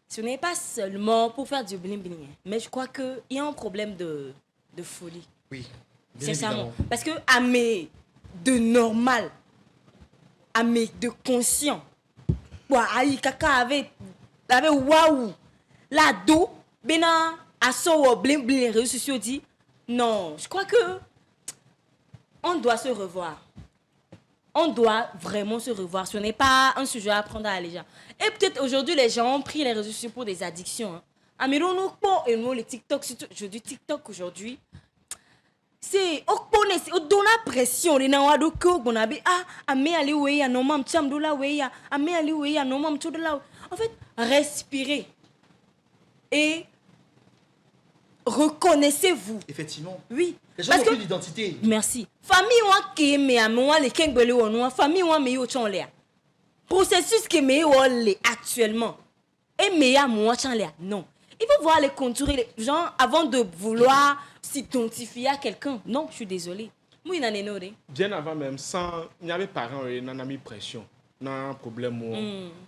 Ce n'est pas seulement pour faire du bling bling, hein, mais je crois qu'il y a un problème de folie. Oui. Bien Sincèrement. évidemment. Parce que à mes de normal, à mes de conscient, aïe, kaka avec waouh, la do, bena, à son bling bling, les réseaux sociaux dit, non, je crois que on doit se revoir. On doit vraiment se revoir. Ce n'est pas un sujet à prendre à la légère. Et peut-être aujourd'hui, les gens ont pris les réseaux sociaux pour des addictions. Hein. Amirons-nous pas, et nous, les TikTok, surtout, je dis TikTok aujourd'hui, c'est on donne la pression les gens do que on a amé aller où ya non mam cham do la où ya amé aller où ya non mam tout de là en fait respirez et reconnaissez-vous. Effectivement. Oui. Les gens Parce n'ont que plus d'identité. merci famille wa ke me amwa le kengbele wonu famille wa me yo chon le processus que me yo le actuellement et me ya moi chon le non. Il faut voir les contours, les gens, avant de vouloir s'identifier à quelqu'un. Non, je suis désolée. Moi, il en est noté. Bien avant même, sans, il y avait parents qui n'ont mis pression. Non problème.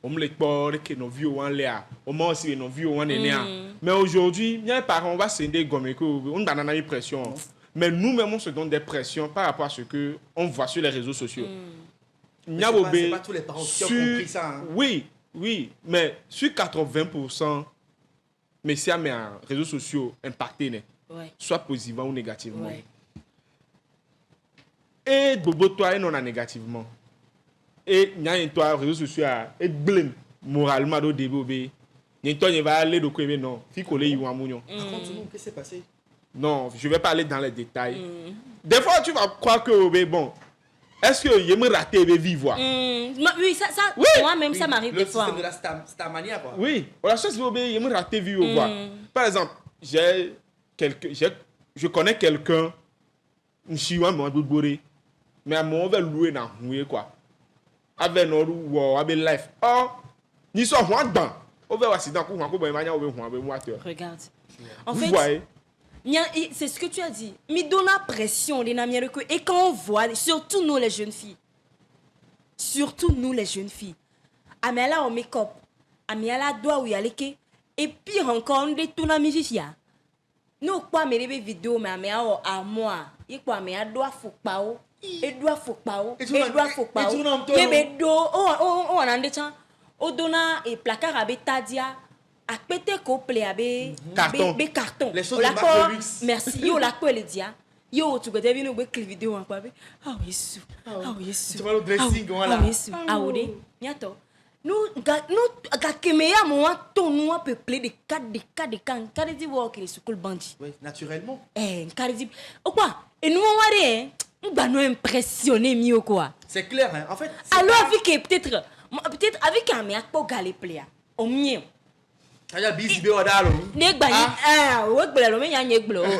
On me les porte que nos vieux ont l'air. On m'a aussi nos vieux ont l'air. Mais aujourd'hui, il y a des parents, on va scinder comme on a mis pression. Mais nous-mêmes, on se donne des pressions par rapport à ce qu'on voit sur les réseaux sociaux. C'est pas tous les parents qui ont compris ça. Hein. Oui, oui. Mais sur 80%, mais si mes réseaux sociaux impactés, Ouais. soit positivement ou négativement. Ouais. Et bobo toi non négativement. Et il y a toi réseaux sociaux et blâme moralement au début. Il y a va aller de quoi non. Fi coller y ou amounion. Raconte-nous, qu'est-ce qui s'est passé? Non, je vais pas aller dans les détails. Des fois tu vas croire que bon, est-ce que je me raté et vivre? Oui, ça Oui. moi-même, Oui, ça m'arrive le des fois. système de la Starmania, quoi. Oui, la chose je me raté vivre. Par exemple, je connais quelqu'un, je suis un peu mais à mon va louer dans quoi. Avec nos avec life. Oh, ni soit moi dedans. On va accident pour moi ko ba mania on moteur. Regarde. En Vous fait, voyez? c'est ce que tu as dit. Mais donne la pression, les namiens. Et quand on voit, surtout nous les jeunes filles, Amela au make-up, Amela doit où y aller. Et pire encore, on détourne à mes filles. Nous, quoi, mes vidéos, mais à moi, et quoi, mais à doigt faut pas. Et doigt faut pas. Et doigt faut pas. Mais do, on a des temps, on donne et placard à betadia. A pété couple abe carton les choses de marque de luxe. merci yo la quoi le dia yo tu peux deviner une clip vidéo en quoi ah Yesu tu vas le dressing voilà ah Yesu ah ode miato nous kemeya mo to nous peuplé de cas dit voir que les school bandit oui naturellement dit oh quoi et nous on va on va nous impressionner mieux quoi c'est clair hein en fait alors avec peut-être avec un mec pour galer player au mieux aya busy be odalo ne gba ni o gbele lo me yan ye gbele o me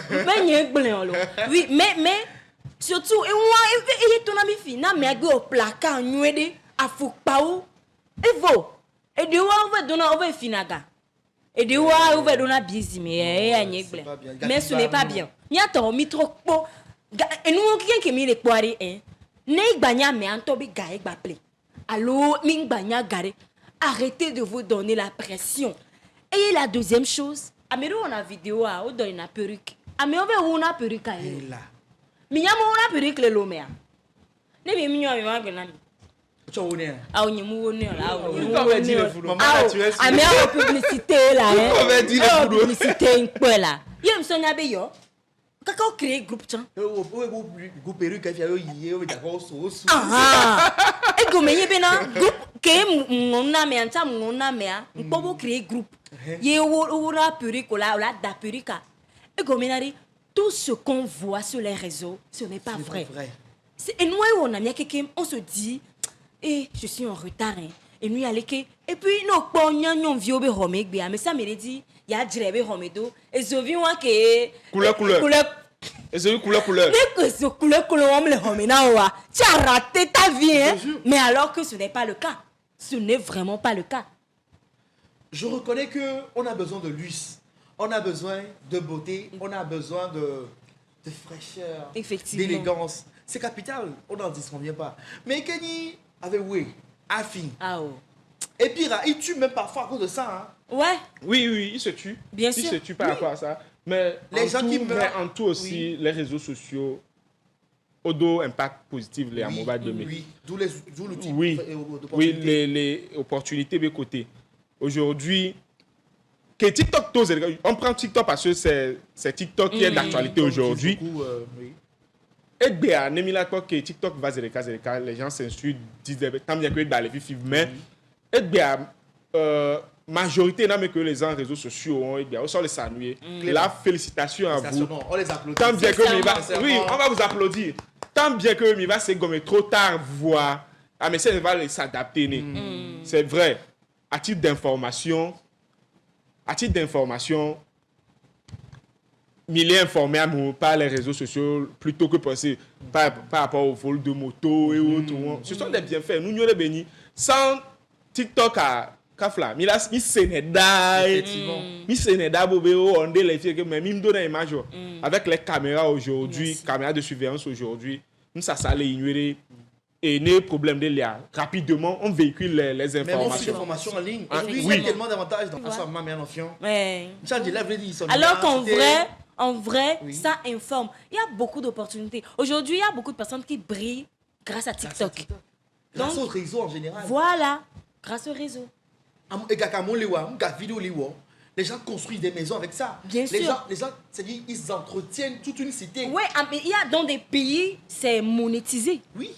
yan gbele o lo oui mais surtout e won e to na mi fi na me agbe o placard nwede afukpa o evo e de wa o do na o finaga e de wa o do na busy me e yan ye gbele mais ce n'est pas bien ni ato mi trop po e nu ki ke mi le poire ne gba nya me anto bi ga e gba play allo mi gba nya gare arrêtez de vous donner la pression. Et la deuxième chose, amero on a vidéo on donne une perruque. Amero on a perruque là. Mi yamo on a perruque le lomea. Ne mi minyo mi wa gna mi. Tu wone. Ah on yemu wone là. On va dire le foudou. Amero publicité là hein. On va dire le foudou. Publicité quoi là. Yem so nya be yo. Kaka o créer groupe chan. Groupe perruque fi yo yiye o d'accord so. E go menye be na groupe ke ngona me anta ngona me a. Mpobo créer groupe. Ye la perruque la da perruque. Et comme tout ce qu'on voit sur les réseaux, ce n'est pas vrai. Et nous on a mis quelqu'un, on se dit je suis en retard hein. Et nous aller que et puis nos pognon non vieux be romé mais ça me dit il y a direbe romedo et je vis moi que couleur et c'est couleur dès que ce couleur on me le romé na wa tu as raté ta vie hein? Mais alors que ce n'est pas le cas. Ce n'est vraiment pas le cas. Je reconnais que on a besoin de luxe, on a besoin de beauté, on a besoin de fraîcheur, d'élégance. C'est capital, on n'en disconvient pas. Mais Kenny avait oui, Affine. Ah oh. Et pire, hein, il tue même parfois à cause de ça. Hein. Ouais, Oui, il se tue. Bien Il sûr. se tue par rapport à ça. Mais Les gens qui meurent. mais en tout aussi, les réseaux sociaux, au impact positif, les amoureux de mai. Oui, d'où l'outil Oui, d'opportunité. les opportunités de côté. Aujourd'hui, que TikTok, on prend TikTok parce que c'est TikTok qui est d'actualité aujourd'hui. Oui. Et bien, Nemila quoi que TikTok va zéro, les gens s'insultent, disent tant bien que dans les filles, mais et bien, majorité n'a que les gens réseaux sociaux, et bien, on sort les saluer. La félicitation à vous. Non, on les applaudit. Tant bien que Miva, Sincèrement. oui, on va vous applaudir. Tant bien que Miva, c'est comme trop tard voir. Ah, mais ça va s'adapter. C'est vrai. À titre d'information, il est informé par les réseaux sociaux plutôt que penser par rapport au vol de moto et autres. Ce sont des bienfaits. Nous nous les bénis. Sans TikTok à Kafla, il Effectivement. on dit les filles, mais il me donne une image. Avec les caméras aujourd'hui, caméras de surveillance aujourd'hui, ça allait ignorer. Et les problèmes de l'IA. Rapidement, on véhicule les Mais aussi des informations. formations en ligne. Ah, Aujourd'hui, il oui. y a tellement d'avantages dans Ouais. ça, ma mère, l'enfant. ouais. Alors En vrai, Oui. ça informe. Il y a beaucoup d'opportunités. Aujourd'hui, il y a beaucoup de personnes qui brillent grâce à TikTok. grâce Donc, au réseau en général. voilà, grâce au réseau. Les gens construisent des maisons avec ça. Bien les sûr. Gens, c'est-à-dire, ils entretiennent toute une cité. Ouais, mais il y a dans des pays, c'est monétisé. Oui.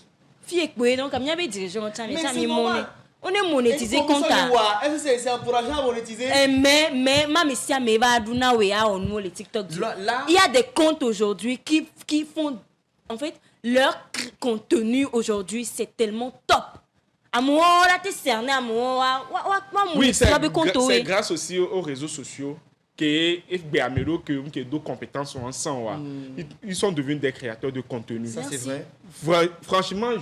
Fille et donc, comme il y a des dirigeants, Mais c'est normal. on est monétisé Et comme ça. Est-ce que c'est encourageant à monétiser? Mais ma messia me va aduna we a on nous les TikTok. Là- Il y a des comptes aujourd'hui qui font en fait leur contenu aujourd'hui c'est tellement top. À moi là t'es cerné à moi Oui, c'est grâce aussi aux réseaux sociaux que FBAMERO que d'autres compétences sont ensemble. Ils sont devenus des créateurs de contenu. Ça, c'est Merci. vrai. Franchement,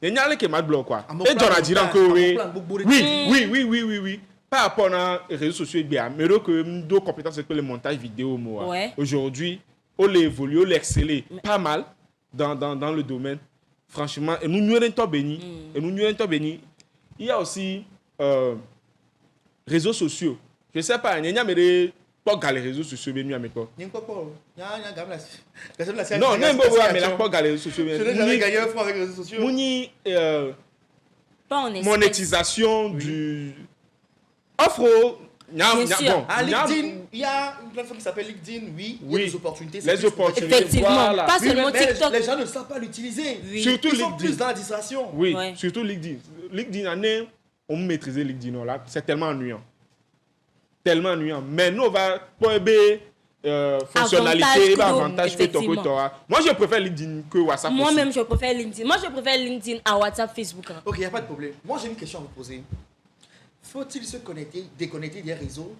il y a qui m'a bloqué quoi. À mon Et plan, dans la dire que oui. oui. Par rapport aux réseaux sociaux, FBAMERO que d'autres compétences c'est que le montage vidéo moi. Ouais. Aujourd'hui, on l'évolue, on l'excelle pas mal dans le domaine. Franchement, et nous nous sommes bénis. Et nous nous sommes bénis. Il y a aussi réseaux sociaux. Je sais pas, il y a pas les réseaux sociaux bénis à mes corps. Il y a quoi pour il y a un gamme là. Non, même pas mais là pas les réseaux sociaux. Je n'ai jamais gagné un franc avec les réseaux sociaux. Mouni Pas en espèces. monétisation du offre. Bien sûr. À LinkedIn, il y a une plateforme qui s'appelle LinkedIn, oui. Il y a des opportunités. c'est Les plus opportunités. Effectivement, Voilà. pas Oui, seulement mais TikTok. les gens ne savent pas l'utiliser. Oui. Surtout Ils sont LinkedIn. plus dans la distraction. Oui, Ouais. surtout LinkedIn. LinkedIn, on maîtrisait LinkedIn là. C'est tellement ennuyant. Tellement ennuyant. Mais nous, on va pour fonctionnalité, avantage que tu auras. Moi, je préfère LinkedIn que WhatsApp. Moi-même je préfère LinkedIn. Moi je préfère LinkedIn à WhatsApp, Facebook. hein. Ok, il n'y a pas de problème. Moi, j'ai une question à vous poser. Faut-il se déconnecter des réseaux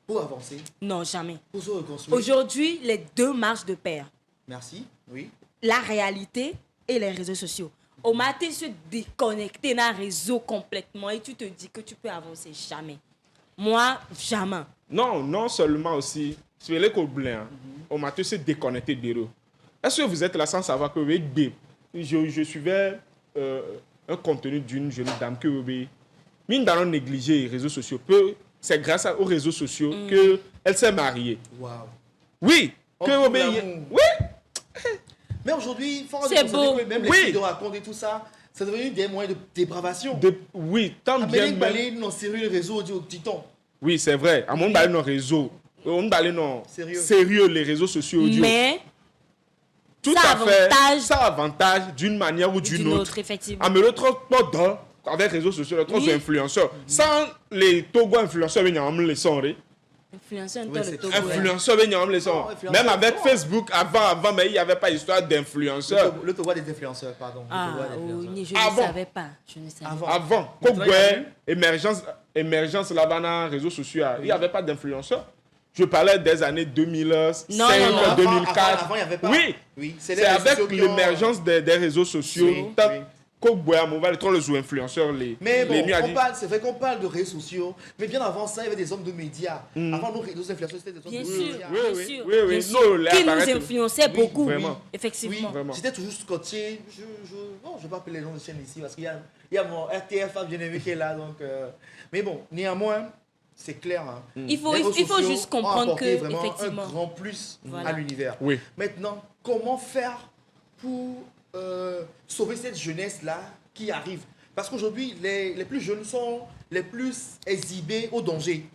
pour avancer, Non, jamais. pour se reconstruire? Aujourd'hui, les deux marchent de pair. Merci. Oui. La réalité et les réseaux sociaux. Au matin, se déconnecter d'un réseau complètement et tu te dis que tu peux avancer. Jamais. Moi, jamais. Non seulement aussi, sur les coblins, on m'a tous déconnecté des eux. Est-ce que vous êtes là sans savoir que je suivais un contenu d'une jeune dame que mine dans négliger les réseaux sociaux. C'est grâce aux réseaux sociaux qu'elle s'est mariée. Waouh. Oui. Oh, Que l'amour. oui. Mais aujourd'hui, il faut C'est beau. que même les Oui. filles de raconter tout ça, c'est devenu des moyens de dépravation. Oui, tant bien. Amérique Balé, non, sérieux, les réseaux du Titan. Oui, c'est vrai. À mon balai nos réseaux. On balai non Sérieux. sérieux les réseaux sociaux audio. Mais Tout ça à fait. avantage Ça avantage d'une manière ou d'une autre. effectivement. À me retrouve pas dans avec les réseaux sociaux, les Oui. influenceurs. Sans les Togo influenceurs, ils n'ont les sons. Influenceur Oui, dans c'est le Togo. Influenceurs, ils n'ont les sons. Non, influenceurs, Même avec non. Facebook, avant, mais il n'y avait pas d'histoire d'influenceurs. Le Togo des influenceurs, pardon. Ah, Le Togo des influenceurs. je ne Avant. savais pas. Je ne savais Avant. pas. Avant, Maintenant, il y a Kogwe, émergence là-bas dans les réseaux sociaux, il n'y avait pas d'influenceurs. Je parlais des années 2005, Non, non, non. 2004. Avant, il n'y avait pas. Oui, Oui, c'est les réseaux avec sociaux qui ont- l'émergence des réseaux sociaux. Oui, Tant- oui. on va les trop les influenceurs, les Mais bon, nuits à dire. c'est vrai qu'on parle de réseaux sociaux, mais bien avant ça, il y avait des hommes de médias. Avant, nos influenceurs, c'était des hommes Bien de sûr, médias. bien sûr, oui, bien oui. sûr. Non, les Qui nous apparaître- influençait Oui, beaucoup, vraiment. effectivement. Oui, Vraiment. c'était toujours scotché. Non, je ne vais pas appeler les noms de chaînes ici parce qu'il y a mon RTF bien aimé qui est là. Donc, mais bon, néanmoins, c'est clair. Hein. Il faut, Les réseaux il faut sociaux juste ont comprendre apporté que, vraiment effectivement, un grand plus Voilà. à l'univers. Oui. Maintenant, comment faire pour sauver cette jeunesse-là qui arrive? Parce qu'aujourd'hui, les plus jeunes sont les plus exhibés au danger.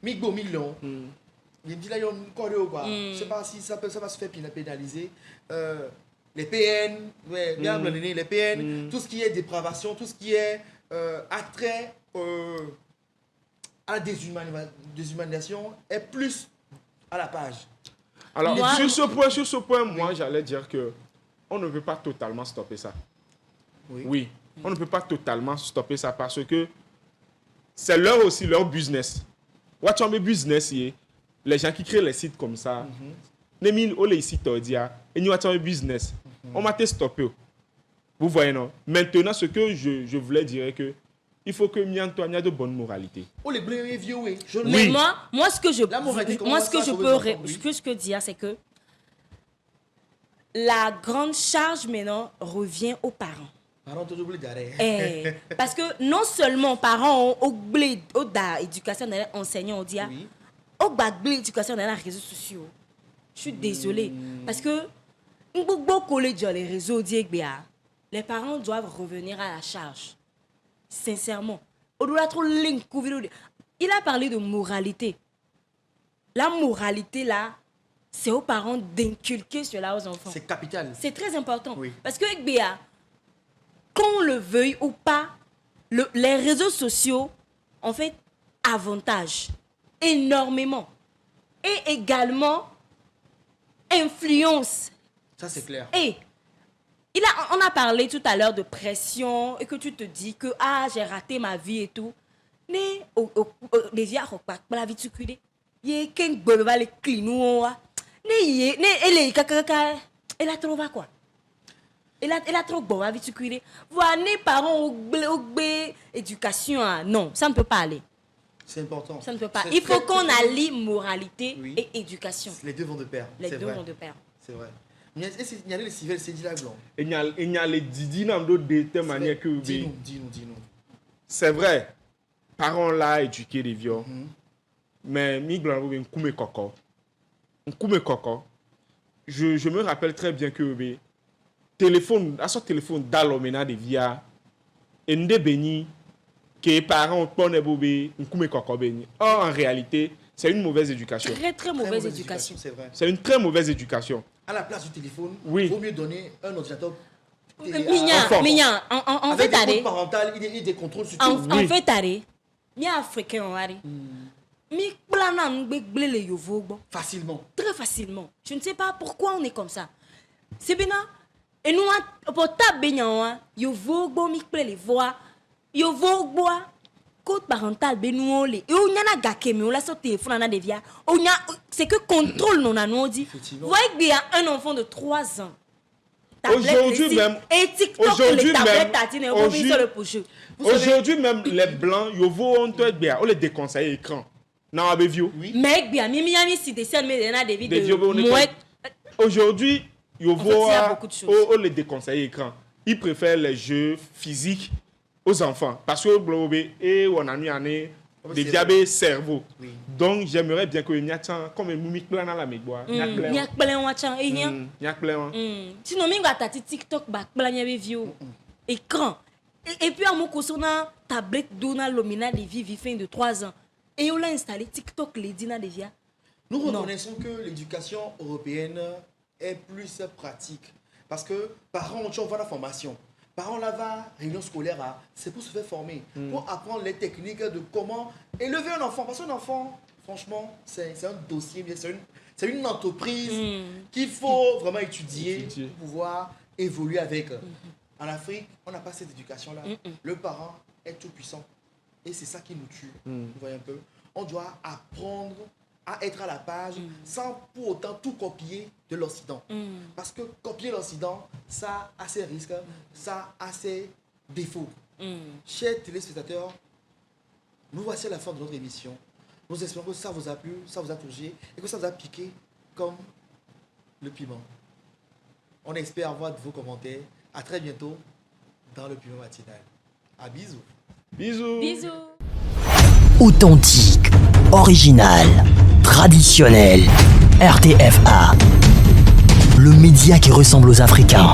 Migbo, Miglon. Il me dit là, il y a une choreo, quoi. Je ne sais pas si ça va se faire pénaliser. Les PN, ouais, bien blané, les PN, tout ce qui est dépravation, tout ce qui est attrait à la déshumanisation est plus à la page. Alors, Moi- sur ce point, moi, j'allais dire que on ne peut pas totalement stopper ça. Oui, on ne peut pas totalement stopper ça parce que c'est leur aussi leur business. Watch on business, les gens qui créent les sites comme ça, Nemil o les sites dia, et nous watch business. On m'a été stoppé. Vous voyez non? Maintenant, ce que je voulais dire est que il faut que Miantoine y a de bonne moralité. Oh, les bleus vieux, oui. Je le Mais Oui. moi, ce que je, La moralité, moi, ce que comment je ça, peux, sauver les enfants, oui. ce que dire, c'est que la grande charge maintenant revient aux parents. Pardon, tu oublies d'arrêt. Parce que non seulement parents ont oublié l'éducation des enseignants, on dit, Oui. au l'éducation dans les réseaux sociaux. Je suis désolée. Parce que beaucoup les réseaux disent les parents doivent revenir à la charge. Sincèrement. Il a parlé de moralité. La moralité, là, c'est aux parents d'inculquer cela aux enfants. C'est capital. C'est très important. Oui. Parce que, qu'on le veuille ou pas, les réseaux sociaux, en fait, avantage énormément. Et également, influence. Ça, c'est clair. Et on a parlé tout à l'heure de pression et que tu te dis que j'ai raté ma vie et tout. Mais les vieux pas la vie tu cuides. Il y a quelqu'un qui va les clinou. Elle a trop va quoi. Elle a trop bon la vie tu cuides. Voilà les parents ont éducation. Non, ça ne peut pas aller. C'est important. Ça ne peut pas. C'est Il faut très, qu'on très- allie moralité Oui. et éducation. Les deux vont de pair. Les C'est deux vrai. vont de pair. C'est vrai. Il y a les civils, c'est dit là, blanc. Et il y a les didi dans d'autres de telle manière que Dis-nous. c'est vrai, parents là éduquer les vieux, mais miglant un coup coco. Un coup coco. Je me rappelle très bien que téléphone, à son téléphone d'alomena de via, et ne béni que les parents ont bobé un coup coco béni. Or en réalité, c'est une mauvaise éducation. Très, très Très mauvaise éducation. C'est vrai. C'est une très mauvaise éducation. À la place du téléphone, Oui. il vaut mieux donner un ordinateur. Mignon, en Avec fait, des allez. codes parentaux, il y a des contrôles sur tout. En fait, allez. Mi africain, on va dire. Mi plana m'gbele le yovo bon. Facilement. Très facilement. Je ne sais pas pourquoi on est comme ça. C'est bien. Et nous, pour taper, yovo bon, mi plele les voix. Yovo bois. Code parental, ben nous, et on y a gake, mais on l'a sur téléphone, on a des via. C'est que contrôle, non, on a dit. Effectivement. Vous voyez qu'il y a un enfant de 3 ans. Tablette, Aujourd'hui les même- Et TikTok, aujourd'hui les tablettes, même- tatines, et on vit sur le poche. Aujourd'hui même, les blancs, ils vont bien, on les déconseille l'écran. Non, avec vieux. Oui. Mec, bien, Mimi, si des scènes, mais il y en a des Des vidéos. vieux, on est Moi, Aujourd'hui, ils fait, il y a vont beaucoup de choses. on les déconseille l'écran. Ils préfèrent les jeux physiques aux enfants. Parce que et on a mis année des c'est diabètes cerveau. Oui. Donc j'aimerais bien que il y a comme un moumi plein dans la mégoire. Il y a il y a plein. plein de gens, et rien. Il y a plein. Sinon, même quand tu TikTok, bah, plein de vidéos. Écran. Et puis, à mon cours, on a tablette d'Ona Lomina de vie fin de 3 ans. Et on l'a installé TikTok, les dîners de via. Nous Non. reconnaissons que l'éducation européenne est plus pratique. Parce que parents, tu envoies la formation. Parents là-bas, réunion scolaire, c'est pour se faire former. Pour apprendre les techniques de comment élever un enfant. Parce qu'un enfant, franchement, c'est un dossier, c'est une entreprise qu'il faut vraiment étudier pour pouvoir évoluer avec. En Afrique, on n'a pas cette éducation-là. Le parent est tout puissant. Et c'est ça qui nous tue. Vous voyez un peu. On doit apprendre à être à la page sans pour autant tout copier de l'Occident. Parce que copier l'Occident, ça a ses risques, ça a ses défauts. Chers téléspectateurs, nous voici à la fin de notre émission. Nous espérons que ça vous a plu, ça vous a touché et que ça vous a piqué comme le piment. On espère avoir de vos commentaires. À très bientôt dans le piment matinal. À bisous. Bisous. Bisous. Authentique, original, traditionnel. RTFA. Le média qui ressemble aux Africains.